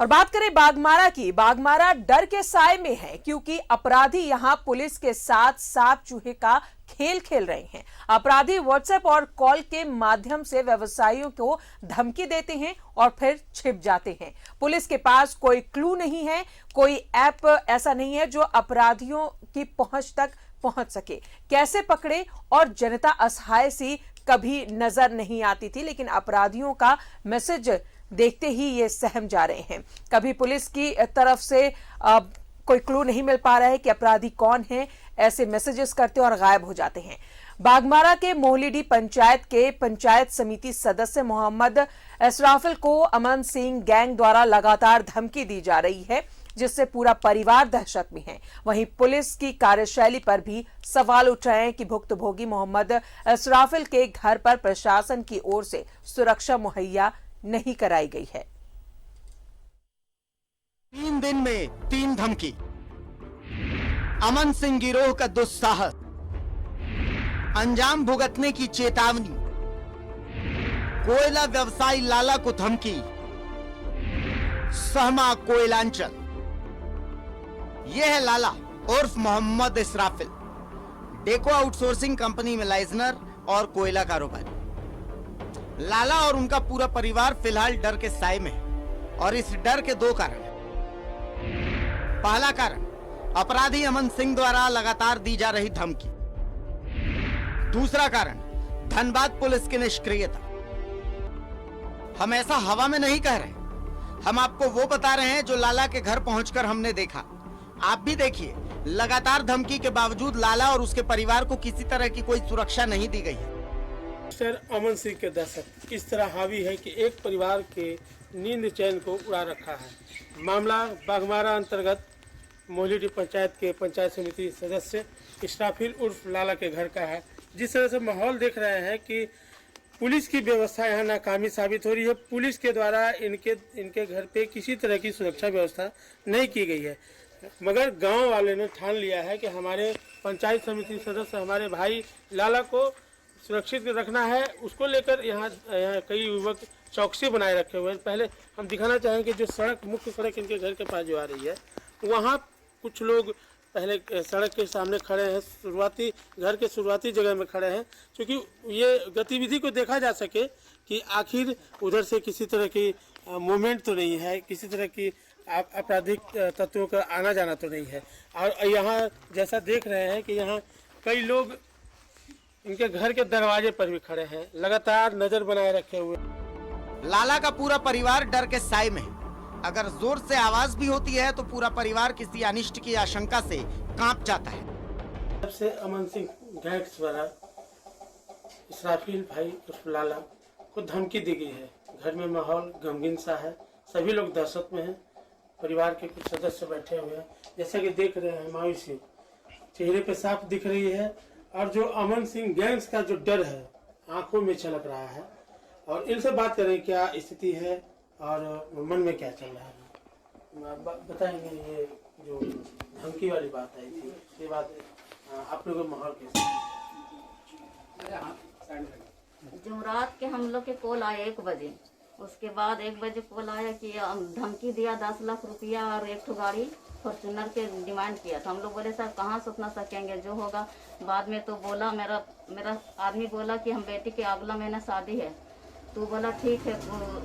और बात करें बाघमारा की। बाघमारा डर के साए में है क्योंकि अपराधी यहां पुलिस के साथ सांप चूहे का खेल खेल रहे हैं। अपराधी व्हाट्सएप और कॉल के माध्यम से व्यवसायियों को धमकी देते हैं और फिर छिप जाते हैं। पुलिस के पास कोई क्लू नहीं है, कोई ऐप ऐसा नहीं है जो अपराधियों की पहुंच तक पहुंच सके। कैसे पकड़े और जनता असहाय सी कभी नजर नहीं आती थी, लेकिन अपराधियों का मैसेज देखते ही ये सहम जा रहे हैं। कभी पुलिस की तरफ से कोई क्लू नहीं मिल पा रहा है कि अपराधी कौन है, ऐसे मैसेजेस करते और गायब हो जाते हैं। बाघमारा के मोहलीडी पंचायत के पंचायत समिति सदस्य मोहम्मद इसराफिल को अमन सिंह गैंग द्वारा लगातार धमकी दी जा रही है, जिससे पूरा परिवार दहशत में है। वहीं पुलिस की कार्यशैली पर भी सवाल उठ रहे हैं कि भुक्तभोगी मोहम्मद इसराफिल के घर पर प्रशासन की ओर से सुरक्षा मुहैया नहीं कराई गई है। 3 दिन में 3 धमकी, अमन सिंह गिरोह का दुस्साहस, अंजाम भुगतने की चेतावनी, कोयला व्यवसायी लाला को धमकी, सहमा कोयलांचल। यह है लाला उर्फ Mohammad Israfil, Deco outsourcing company में लाइजनर और कोयला कारोबारी। लाला और उनका पूरा परिवार फिलहाल डर के साए में है और इस डर के 2 कारण हैं। पहला कारण, अपराधी अमन सिंह द्वारा लगातार दी जा रही धमकी। दूसरा कारण, धनबाद पुलिस की निष्क्रियता। हम ऐसा हवा में नहीं कह रहे, हम आपको वो बता रहे हैं जो लाला के घर पहुंचकर हमने देखा। आप भी देखिए, लगातार धमकी के बावजूद लाला और उसके परिवार को किसी तरह की कोई सुरक्षा नहीं दी गई है। सर, अमन सिंह के दहशत इस तरह हावी है कि एक परिवार के नींद चैन को उड़ा रखा है। मामला बाघमारा अंतर्गत मोहलीडी पंचायत के पंचायत समिति सदस्य इसराफिल उर्फ लाला के घर का है। जिस तरह से माहौल देख रहे हैं कि पुलिस की व्यवस्था यहाँ नाकामी साबित हो रही है। पुलिस के द्वारा इनके घर पे किसी तरह की सुरक्षा व्यवस्था नहीं की गई है, मगर गांव वाले ने ठान लिया है कि हमारे पंचायत समिति सदस्य हमारे भाई लाला को सुरक्षित रखना है। उसको लेकर यहाँ कई युवक चौकसी बनाए रखे हुए हैं। पहले हम दिखाना चाहेंगे जो मुख्य सड़क इनके घर के पास जो आ रही है, वहाँ कुछ लोग पहले सड़क के सामने खड़े हैं, घर के शुरुआती जगह में खड़े हैं, क्योंकि ये गतिविधि को देखा जा सके कि आखिर उधर से किसी तरह की मूवमेंट तो नहीं है, किसी तरह की आपराधिक तत्वों का आना जाना तो नहीं है। और यहाँ जैसा देख रहे हैं कि यहाँ कई लोग इनके घर के दरवाजे पर भी खड़े हैं, लगातार नजर बनाए रखे हुए। लाला का पूरा परिवार डर के साए में है। अगर जोर से आवाज भी होती है तो पूरा परिवार किसी अनिष्ट की आशंका से कांप जाता है। जब से अमन सिंह गैंग्स द्वारा इसराफिल भाई उर्फ लाला को धमकी दी गई है, घर में माहौल गमगीन सा है, सभी लोग दहशत में हैं। परिवार के कुछ सदस्य बैठे हुए हैं, जैसा कि देख रहे हैं, मायूसी चेहरे पे साफ दिख रही है। और जो अमन सिंह गैंग्स का जो डर है आंखों में छलक रहा है। और इनसे बात करें क्या स्थिति है और मन में क्या चल रहा है, बताएंगे। ये जो धमकी वाली बात आई थी, उसके बाद आप लोगों का माहौल कैसा? जुमरात के हम लोग के कॉल आया 1 बजे। उसके बाद 1 बजे कॉल आया कि धमकी दिया 10 लाख रुपया और 1 गाड़ी फॉर्चूनर के डिमांड किया। तो हम लोग बोले सर कहाँ से उतना सकेंगे, जो होगा बाद में। तो बोला मेरा आदमी बोला कि हम बेटी के अगला महीना शादी है। तो बोला ठीक है,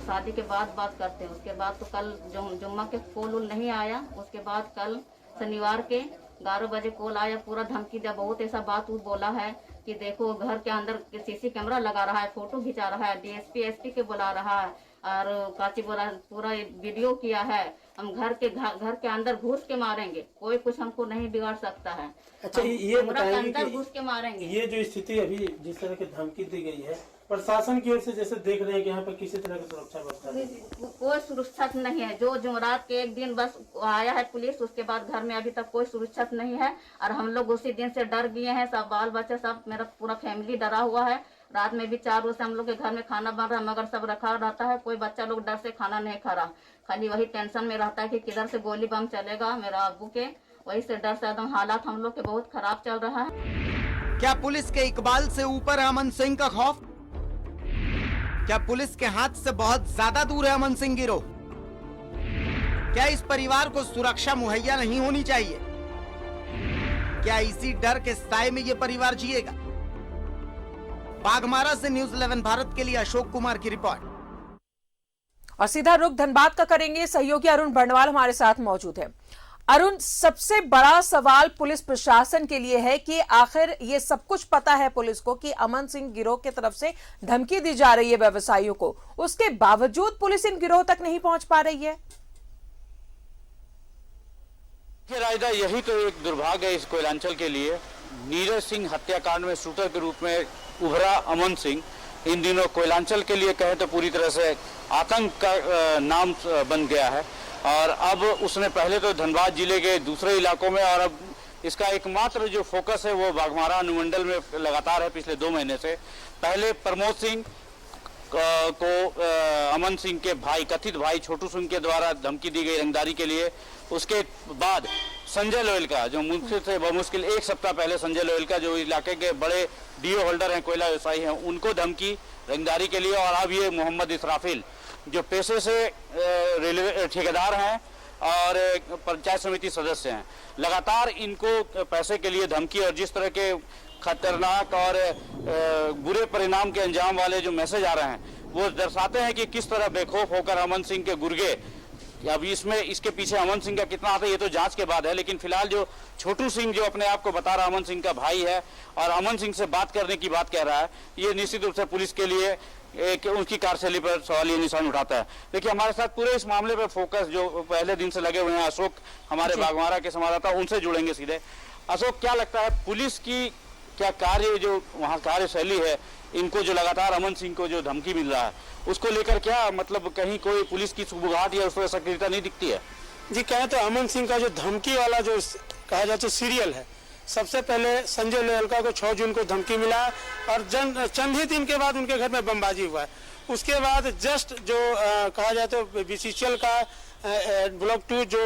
शादी के बाद बात करते हैं। उसके बाद तो कल जुम्मा के कॉल नहीं आया। उसके बाद कल शनिवार के 11 बजे कॉल आया, पूरा धमकी दिया। बहुत ऐसा बात बोला है कि देखो घर के अंदर सीसी कैमरा लगा रहा है, फोटो खिंचा रहा है, डीएसपी एसपी के बुला रहा है और काची बोला पूरा वीडियो किया है। हम घर के अंदर घुस के मारेंगे, कोई कुछ हमको नहीं बिगाड़ सकता है। अच्छा, ये बताइए अंदर घुस के मारेंगे। ये जो स्थिति अभी जिस तरह की धमकी दी गई है प्रशासन की ओर से, जैसे देख रहे हैं कि यहाँ पर किसी तरह की सुरक्षा व्यवस्था नहीं है, कोई सुरक्षा नहीं है। जो जुमरात के 1 दिन बस आया है पुलिस, उसके बाद घर में अभी तक कोई सुरक्षा नहीं है। और हम लोग उसी दिन से डर गए हैं, सब बाल बच्चे सब, मेरा पूरा फैमिली डरा हुआ है। रात में भी 4 बजे से हम लोग के घर में खाना बन रहा है, मगर सब रखा रहता है। कोई बच्चा लोग डर से खाना नहीं खा रहा, खाली वही टेंशन में रहता है कि किधर से गोली बम चलेगा मेरा अब्बू के। वही से डर से एकदम हालात हम लोग के बहुत खराब चल रहा है। क्या पुलिस के इकबाल से ऊपर है अमन सिंह का खौफ? क्या पुलिस के हाथ से बहुत ज्यादा दूर है अमन सिंह गिरोह? क्या इस परिवार को सुरक्षा मुहैया नहीं होनी चाहिए? क्या इसी डर के साए में ये परिवार जिएगा? बाघमारा से न्यूज़ 11 भारत के लिए अशोक कुमार की रिपोर्ट। और सीधा रुख धनबाद का करेंगे, सहयोगी अरुण बर्णवाल हमारे साथ मौजूद है। अरुण, सबसे बड़ा सवाल पुलिस प्रशासन के लिए है कि आखिर ये सब कुछ पता है पुलिस को कि अमन सिंह गिरोह की तरफ से धमकी दी जा रही है व्यवसायियों को, उसके बावजूद पुलिस इन गिरोह तक नहीं पहुंच पा रही है। रायदा, यही तो एक दुर्भाग्य है इस कोयलांचल के लिए। नीरज सिंह हत्याकांड में शूटर के रूप में उभरा अमन सिंह इन दिनों कोयलांचल के लिए कहे तो पूरी तरह से आतंक का नाम बन गया है। और अब उसने पहले तो धनबाद जिले के दूसरे इलाकों में, और अब इसका एकमात्र जो फोकस है वो बाघमारा अनुमंडल में लगातार है पिछले 2 महीने से। पहले प्रमोद सिंह को अमन सिंह के भाई, कथित भाई छोटू सिंह के द्वारा धमकी दी गई रंगदारी के लिए। उसके बाद संजय लोयल का, जो मुश्किल से बमुश्किल 1 सप्ताह पहले संजय लोयल का, जो इलाके के बड़े डीओ होल्डर हैं, कोयला व्यवसायी हैं, उनको धमकी रंगदारी के लिए। और अब ये मोहम्मद इसराफिल, जो पेशे से रेलवे ठेकेदार हैं और पंचायत समिति सदस्य हैं, लगातार इनको पैसे के लिए धमकी और जिस तरह के खतरनाक और बुरे परिणाम के अंजाम वाले जो मैसेज आ रहे हैं वो दर्शाते हैं कि किस तरह बेखौफ होकर अमन सिंह के गुर्गे, अब इसके पीछे अमन सिंह का कितना आता है ये तो जांच के बाद है, लेकिन फिलहाल जो छोटू सिंह जो अपने आप को बता रहा अमन सिंह का भाई है और अमन सिंह से बात करने की बात कह रहा है, ये निश्चित रूप से पुलिस के लिए उनकी कार्यशैली पर सवालिया निशान उठाता है। देखिए, हमारे साथ पूरे इस मामले पर फोकस जो पहले दिन से लगे हुए हैं अशोक, हमारे बाघमारा के संवाददाता, उनसे जुड़ेंगे सीधे। अशोक, क्या लगता है पुलिस की क्या कार्य, जो वहाँ कार्यशैली है, इनको जो लगातार अमन सिंह को जो धमकी मिल रहा है उसको लेकर क्या मतलब कहीं कोई पुलिस की सुबुगाहट या उसमें सक्रियता नहीं दिखती है? जी, कहें तो अमन सिंह का जो धमकी वाला जो कहा जाए तो सीरियल है, सबसे पहले संजय लोयलका को 6 जून को धमकी मिला और चंद ही दिन के बाद उनके घर में बमबाजी हुआ। उसके बाद जस्ट जो कहा जाए तो बीसीसीएल का ब्लॉक 2 जो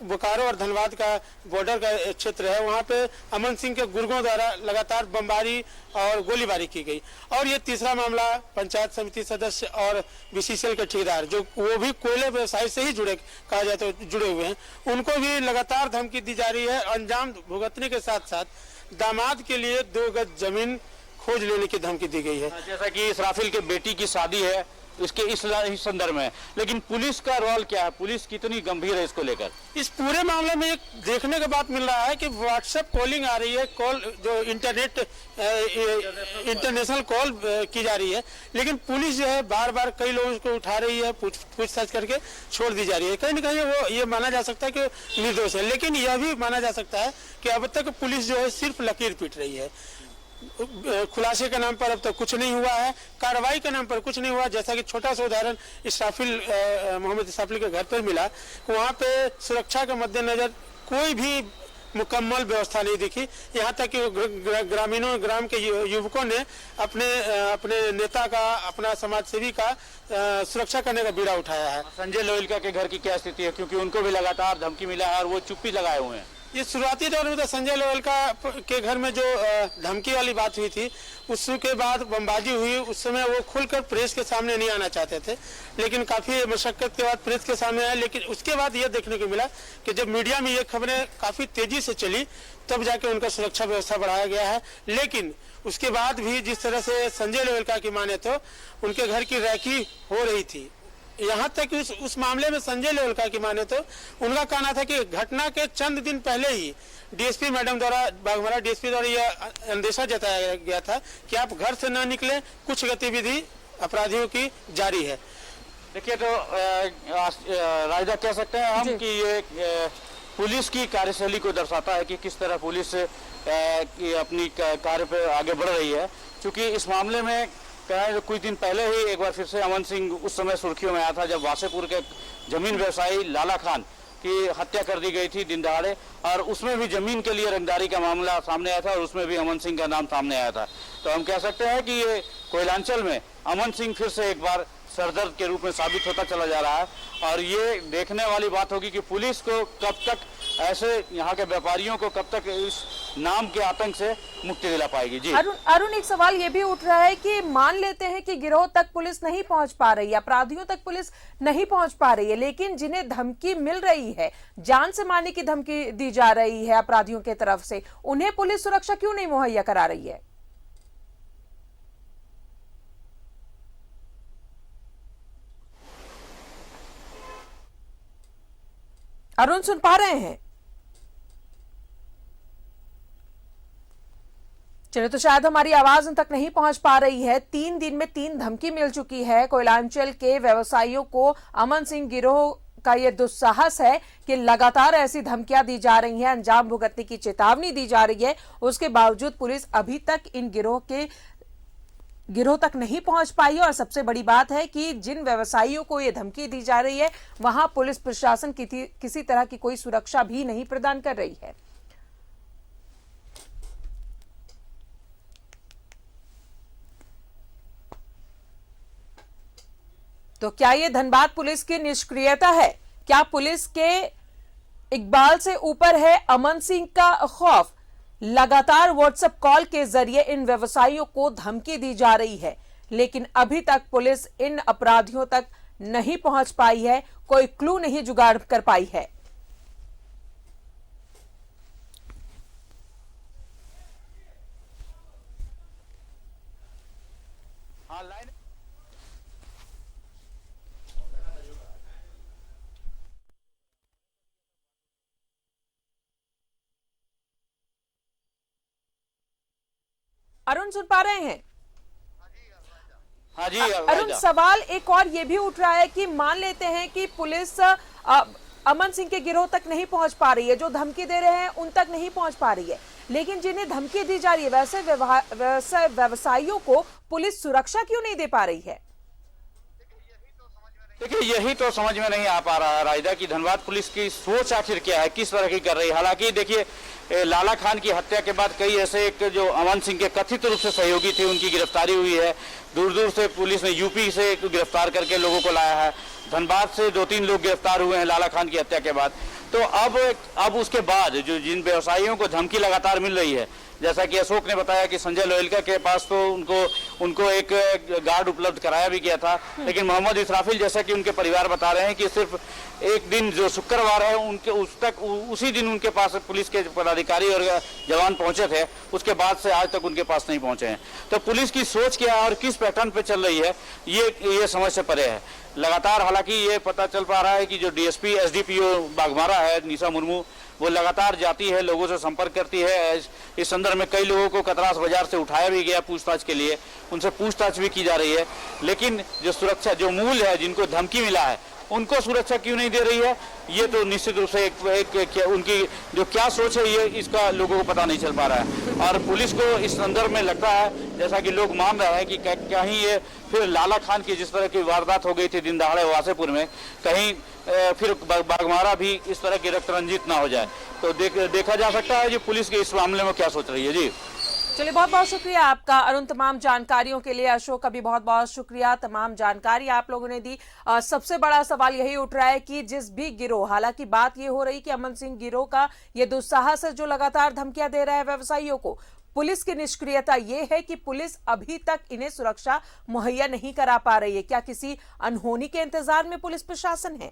बोकारो और धनबाद का बॉर्डर का क्षेत्र है, वहाँ पे अमन सिंह के गुर्गों द्वारा लगातार बमबारी और गोलीबारी की गई। और ये तीसरा मामला पंचायत समिति सदस्य और बीसीसीएल के ठेकेदार, जो वो भी कोयले व्यवसाय से ही जुड़े, कहा जाए तो जुड़े हुए हैं, उनको भी लगातार धमकी दी जा रही है। अंजाम भुगतने के साथ साथ दामाद के लिए 2 गज जमीन खोज लेने की धमकी दी गई है। जैसा कि इसराफिल के बेटी की शादी है इसके इस संदर्भ में, लेकिन पुलिस का रोल क्या है, पुलिस कितनी गंभीर है इसको लेकर? इस पूरे मामले में एक देखने की बात मिल रहा है कि व्हाट्सएप कॉलिंग आ रही है, कॉल जो इंटरनेशनल कॉल की जा रही है, लेकिन पुलिस जो है बार बार कई लोगों को उठा रही है, पूछताछ करके छोड़ दी जा रही है। कहीं न कहीं वो ये माना जा सकता है कि निर्दोष है, लेकिन यह भी माना जा सकता है कि अब तक पुलिस जो है सिर्फ लकीर पीट रही है। खुलासे के नाम पर अब तक कुछ नहीं हुआ है, कार्रवाई के नाम पर कुछ नहीं हुआ। जैसा कि छोटा सा उदाहरण मोहम्मद इसराफिल के घर पर मिला, वहाँ पे सुरक्षा के मद्देनजर कोई भी मुकम्मल व्यवस्था नहीं दिखी। यहाँ तक कि ग्राम के युवकों ने अपने नेता का, अपना समाजसेवी का सुरक्षा करने का बीड़ा उठाया है। संजय लोयलका के घर की क्या स्थिति है, क्योंकि उनको भी लगातार धमकी मिला है और वो चुप्पी लगाए हुए हैं? ये शुरुआती दौर में तो संजय लोयलका के घर में जो धमकी वाली बात हुई थी, उसके बाद बमबाजी हुई, उस समय वो खुलकर प्रेस के सामने नहीं आना चाहते थे, लेकिन काफ़ी मशक्कत के बाद प्रेस के सामने आए। लेकिन उसके बाद ये देखने को मिला कि जब मीडिया में ये खबरें काफ़ी तेज़ी से चली, तब जाके उनका सुरक्षा व्यवस्था बढ़ाया गया है। लेकिन उसके बाद भी जिस तरह से संजय लोयलका की माने तो उनके घर की रैकी हो रही थी, यहाँ तक उस मामले में संजय लोयलका की माने तो उनका कहना था कि घटना के चंद दिन पहले ही डीएसपी मैडम द्वारा, बाघमारा डीएसपी द्वारा यह अंदेशा जताया गया था कि आप घर से न निकले, कुछ गतिविधि अपराधियों की जारी है। देखिए, तो रायदा कह सकते हैं हम कि ये पुलिस की कार्यशैली को दर्शाता है कि किस तरह पुलिस अपनी कार्य पे आगे बढ़ रही है। क्योंकि इस मामले में कुछ दिन पहले ही एक बार फिर से अमन सिंह उस समय सुर्खियों में आया था जब वासेपुर के जमीन व्यवसायी लाला खान की हत्या कर दी गई थी दिन दहाड़े, और उसमें भी जमीन के लिए रंगदारी का मामला सामने आया था और उसमें भी अमन सिंह का नाम सामने आया था। तो हम कह सकते हैं कि ये कोयलांचल में अमन सिंह फिर से एक बार सरदर्द के रूप में साबित होता चला जा रहा है। और ये देखने वाली बात होगी कि पुलिस को कब तक, ऐसे यहाँ के व्यापारियों को कब तक इस नाम के आतंक से मुक्ति दिला पाएगी। जी अरुण, एक सवाल ये भी उठ रहा है कि मान लेते हैं कि गिरोह तक पुलिस नहीं पहुंच पा रही है, अपराधियों तक पुलिस नहीं पहुंच पा रही है, लेकिन जिन्हें धमकी मिल रही है, जान से मारने की धमकी दी जा रही है अपराधियों की तरफ से, उन्हें पुलिस सुरक्षा क्यों नहीं मुहैया करा रही है? अरुण, सुन पा रहे हैं? चलिए, तो शायद हमारी आवाज उन तक नहीं पहुंच पा रही है। 3 दिन में 3 धमकी मिल चुकी है कोयलांचल के व्यवसायियों को। अमन सिंह गिरोह का यह दुस्साहस है कि लगातार ऐसी धमकियां दी जा रही हैं, अंजाम भुगतने की चेतावनी दी जा रही है, उसके बावजूद पुलिस अभी तक इन गिरोह तक नहीं पहुंच पाई है। और सबसे बड़ी बात है कि जिन व्यवसायियों को यह धमकी दी जा रही है, वहां पुलिस प्रशासन किसी तरह की कोई सुरक्षा भी नहीं प्रदान कर रही है। तो क्या ये धनबाद पुलिस की निष्क्रियता है? क्या पुलिस के इकबाल से ऊपर है अमन सिंह का खौफ? लगातार व्हाट्सएप कॉल के जरिए इन व्यवसायियों को धमकी दी जा रही है, लेकिन अभी तक पुलिस इन अपराधियों तक नहीं पहुंच पाई है, कोई क्लू नहीं जुगाड़ कर पाई है। अरुण, सुन पा रहे हैं? हाँ जी अरुण, सवाल एक और ये भी उठ रहा है कि मान लेते हैं कि पुलिस अमन सिंह के गिरोह तक नहीं पहुंच पा रही है, जो धमकी दे रहे हैं उन तक नहीं पहुंच पा रही है, लेकिन जिन्हें धमकी दी जा रही है वैसे व्यवसायियों को पुलिस सुरक्षा क्यों नहीं दे पा रही है? देखिए, यही तो समझ में नहीं आ पा रहा है रायदा की धनबाद पुलिस की सोच आखिर क्या है, किस तरह की कर रही है। हालांकि देखिए, लाला खान की हत्या के बाद कई ऐसे एक जो अमन सिंह के कथित रूप से सहयोगी थे, उनकी गिरफ्तारी हुई है। दूर दूर से पुलिस ने यूपी से गिरफ्तार करके लोगों को लाया है। धनबाद से 2-3 लोग गिरफ्तार हुए हैं लाला खान की हत्या के बाद। तो अब उसके बाद जो जिन व्यवसायियों को धमकी लगातार मिल रही है, जैसा कि अशोक ने बताया कि संजय लोहेलका के पास तो उनको एक गार्ड उपलब्ध कराया भी गया था, लेकिन मोहम्मद इसराफिल, जैसा कि उनके परिवार बता रहे हैं कि सिर्फ एक दिन जो शुक्रवार है उसी दिन उनके पास पुलिस के पदाधिकारी और जवान पहुंचे थे, उसके बाद से आज तक उनके पास नहीं पहुंचे हैं। तो पुलिस की सोच क्या है और किस पैटर्न पे चल रही है, ये समझ से परे है। लगातार हालांकि ये पता चल पा रहा है कि जो डीएसपी एसडीपीओ बाघमारा है निशा मुर्मू, वो लगातार जाती है, लोगों से संपर्क करती है। इस संदर्भ में कई लोगों को कतरास बाजार से उठाया भी गया पूछताछ के लिए, उनसे पूछताछ भी की जा रही है, लेकिन जो सुरक्षा जो मूल है, जिनको धमकी मिला है, उनको सुरक्षा क्यों नहीं दे रही है, ये तो निश्चित रूप से एक उनकी जो क्या सोच है, ये इसका लोगों को पता नहीं चल पा रहा है। और पुलिस को इस संदर्भ में लगता है, जैसा कि लोग मान रहे हैं, कि कहीं ये फिर लाला खान की जिस तरह की वारदात हो गई थी दिन दहाड़े वासेपुर में, कहीं फिर बाघमारा भी इस तरह की रक्त रंजित ना हो जाए। तो देखा जा सकता है जो पुलिस के इस मामले में क्या सोच रही है। जी चलिए, बहुत बहुत शुक्रिया आपका अरुण, तमाम जानकारियों के लिए। अशोक का भी बहुत बहुत शुक्रिया, तमाम जानकारी आप लोगों ने दी। सबसे बड़ा सवाल यही उठ रहा है कि जिस भी गिरोह, हालांकि बात ये हो रही कि अमन सिंह गिरोह का ये दुस्साहस है जो लगातार धमकियां दे रहा है व्यवसायियों को, पुलिस की निष्क्रियता ये है कि पुलिस अभी तक इन्हें सुरक्षा मुहैया नहीं करा पा रही है। क्या किसी अनहोनी के इंतजार में पुलिस प्रशासन है?